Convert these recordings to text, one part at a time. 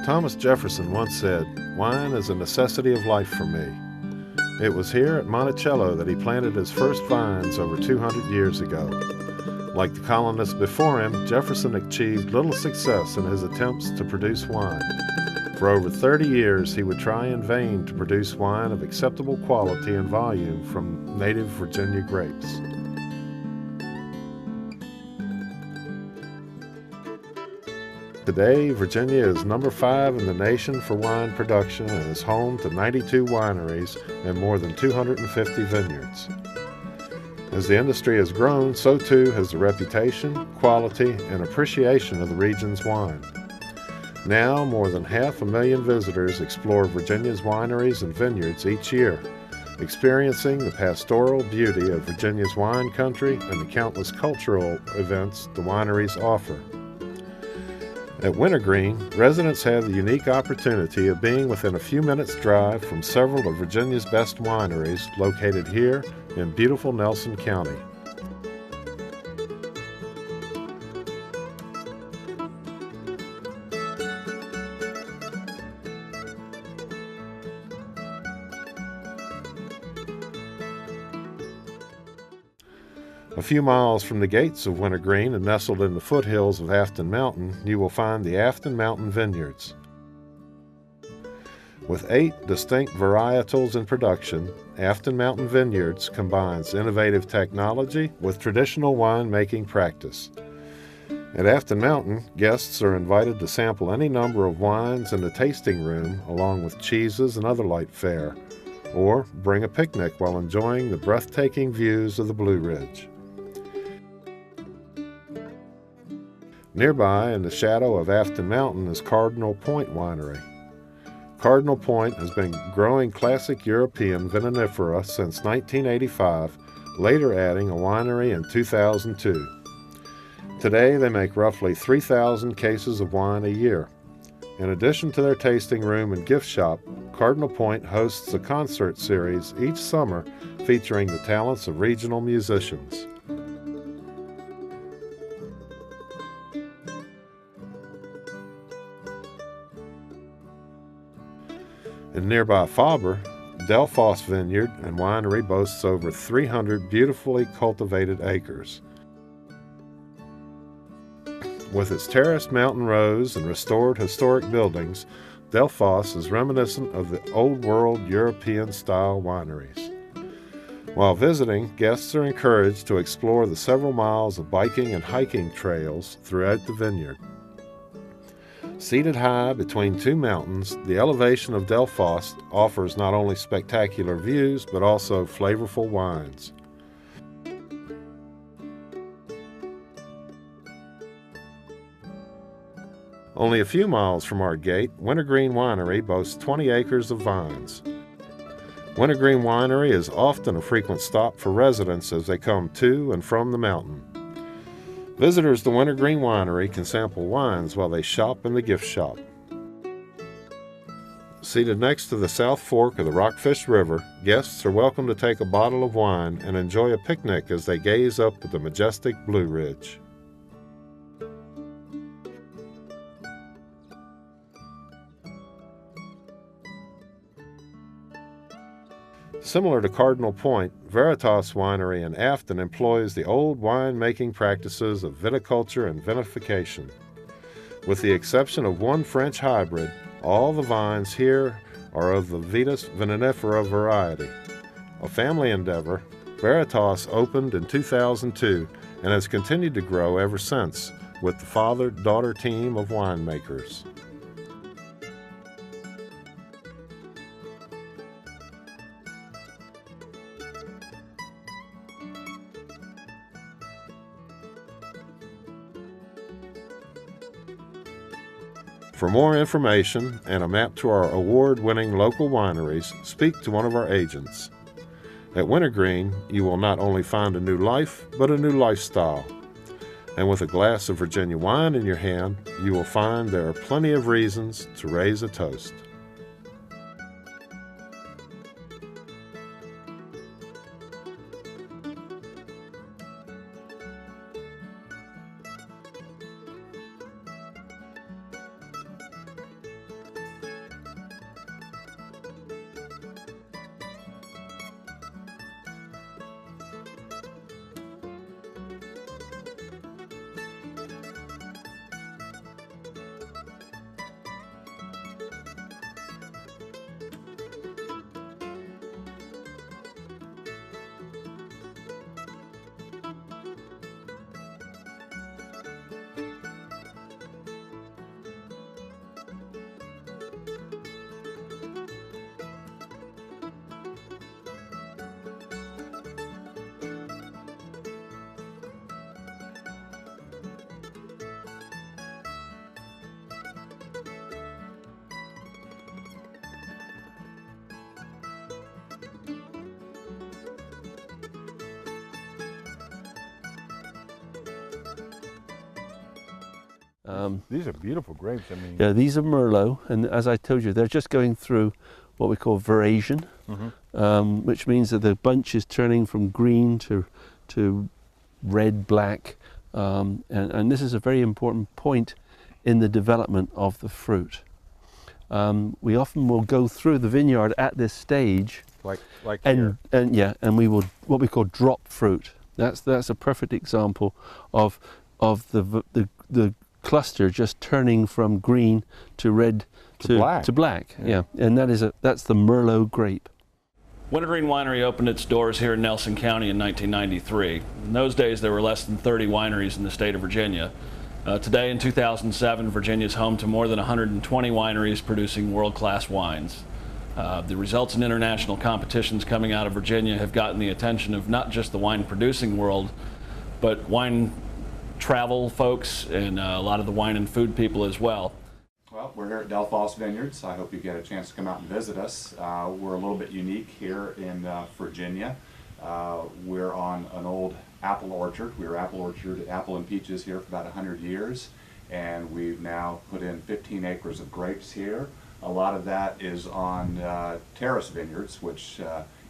Thomas Jefferson once said, "Wine is a necessity of life for me." It was here at Monticello that he planted his first vines over 200 years ago. Like the colonists before him, Jefferson achieved little success in his attempts to produce wine. For over 30 years, he would try in vain to produce wine of acceptable quality and volume from native Virginia grapes. Today, Virginia is number 5 in the nation for wine production and is home to 92 wineries and more than 250 vineyards. As the industry has grown, so too has the reputation, quality, and appreciation of the region's wine. Now, more than 500,000 visitors explore Virginia's wineries and vineyards each year, experiencing the pastoral beauty of Virginia's wine country and the countless cultural events the wineries offer. At Wintergreen, residents have the unique opportunity of being within a few minutes' drive from several of Virginia's best wineries located here in beautiful Nelson County. A few miles from the gates of Wintergreen and nestled in the foothills of Afton Mountain, you will find the Afton Mountain Vineyards. With 8 distinct varietals in production, Afton Mountain Vineyards combines innovative technology with traditional winemaking practice. At Afton Mountain, guests are invited to sample any number of wines in the tasting room along with cheeses and other light fare, or bring a picnic while enjoying the breathtaking views of the Blue Ridge. Nearby, in the shadow of Afton Mountain, is Cardinal Point Winery. Cardinal Point has been growing classic European vinifera since 1985, later adding a winery in 2002. Today, they make roughly 3,000 cases of wine a year. In addition to their tasting room and gift shop, Cardinal Point hosts a concert series each summer featuring the talents of regional musicians. In nearby Faber, Delphos Vineyard and Winery boasts over 300 beautifully cultivated acres. With its terraced mountain rows and restored historic buildings, Delphos is reminiscent of the old-world European-style wineries. While visiting, guests are encouraged to explore the several miles of biking and hiking trails throughout the vineyard. Seated high between 2 mountains, the elevation of Delphos offers not only spectacular views, but also flavorful wines. Only a few miles from our gate, Wintergreen Winery boasts 20 acres of vines. Wintergreen Winery is often a frequent stop for residents as they come to and from the mountain. Visitors to Wintergreen Winery can sample wines while they shop in the gift shop. Seated next to the South Fork of the Rockfish River, guests are welcome to take a bottle of wine and enjoy a picnic as they gaze up at the majestic Blue Ridge. Similar to Cardinal Point, Veritas Winery in Afton employs the old wine-making practices of viticulture and vinification. With the exception of one French hybrid, all the vines here are of the Vitis vinifera variety. A family endeavor, Veritas opened in 2002 and has continued to grow ever since with the father-daughter team of winemakers. For more information and a map to our award-winning local wineries, speak to one of our agents. At Wintergreen, you will not only find a new life, but a new lifestyle. And with a glass of Virginia wine in your hand, you will find there are plenty of reasons to raise a toast. These are beautiful grapes. I mean, Yeah, these are Merlot, and as I told you, they're just going through what we call veraison, which means that the bunch is turning from green to red, black, and this is a very important point in the development of the fruit. We often will go through the vineyard at this stage, like and here. and we will what we call drop fruit. That's a perfect example of the cluster just turning from green to red to black. Yeah, and that's the Merlot grape. Wintergreen Winery opened its doors here in Nelson County in 1993. In those days, there were less than 30 wineries in the state of Virginia. Today, in 2007, Virginia is home to more than 120 wineries producing world-class wines. The results in international competitions coming out of Virginia have gotten the attention of not just the wine-producing world, but wine travel folks and a lot of the wine and food people as well. Well, we're here at Delphos Vineyards. I hope you get a chance to come out and visit us. We're a little bit unique here in Virginia. We're on an old apple orchard. We were apple and peaches here for about 100 years, and we've now put in 15 acres of grapes here. A lot of that is on terrace vineyards, which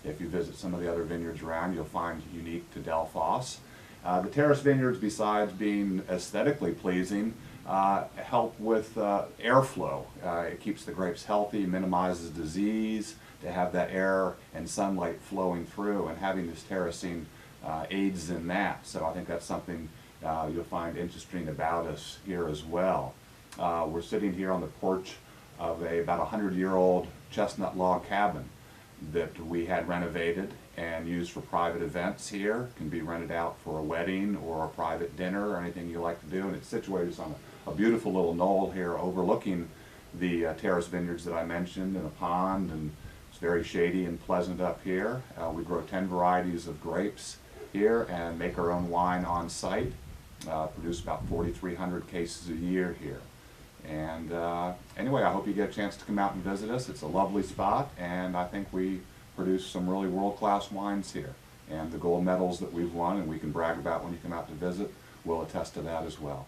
if you visit some of the other vineyards around, you'll find unique to Delphos. The terrace vineyards, besides being aesthetically pleasing, help with airflow. It keeps the grapes healthy, minimizes disease, to have that air and sunlight flowing through, and having this terracing aids in that. So I think that's something you'll find interesting about us here as well. We're sitting here on the porch of about 100-year-old chestnut log cabin that we had renovated and used for private events here. It can be rented out for a wedding or a private dinner or anything you like to do, and it's situated on a beautiful little knoll here overlooking the terrace vineyards that I mentioned, and a pond, and it's very shady and pleasant up here. We grow 10 varieties of grapes here and make our own wine on site. Produce about 4,300 cases a year here. And anyway, I hope you get a chance to come out and visit us. It's a lovely spot, and I think we produce some really world-class wines here. And the gold medals that we've won and we can brag about when you come out to visit will attest to that as well.